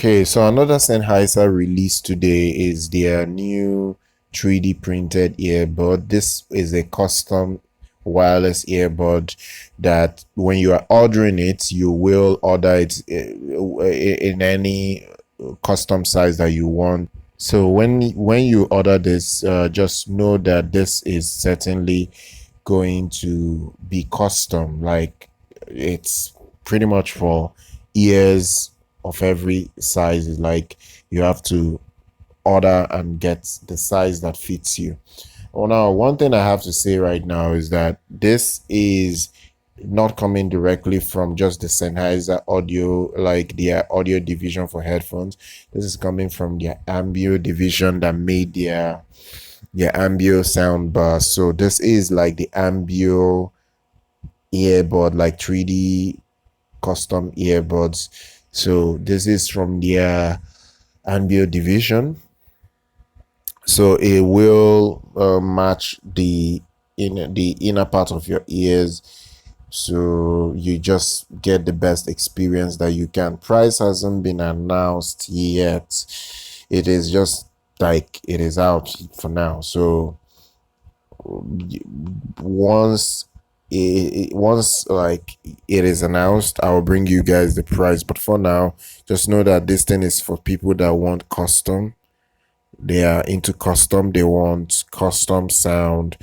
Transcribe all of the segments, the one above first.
Okay, so another Sennheiser release today is their new 3D printed earbud. This is a custom wireless earbud that when you are ordering it, you will order it in any custom size that you want. So when you order this, just know that this is certainly going to be custom. Like, it's pretty much for ears of every size. Is like you have to order and get the size that fits you. Well, now one thing I have to say right now is that this is not coming directly from just the Sennheiser audio, like their audio division for headphones. This is coming from their Ambeo division that made their Ambeo soundbar. So this is like the Ambeo earbud, like 3D custom earbuds. So this is from their Ambeo division. So it will match the inner part of your ears, so you just get the best experience that you can. Price hasn't been announced yet. It is just like it is out for now. So once like it is announced, I will bring you guys the price. But for now, just know that this thing is for people that want custom. They are into custom. They want custom sound.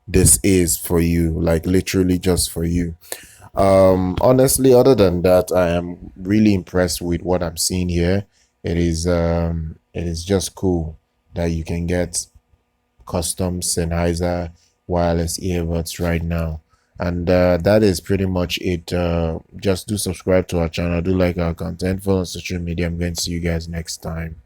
This is for you, like literally just for you. Honestly, other than that, I am really impressed with what I'm seeing here. It is just cool that you can get custom Sennheiser wireless earbuds right now. And that is pretty much it. Just do subscribe to our channel, do like our content, follow on social media. I'm going to see you guys next time.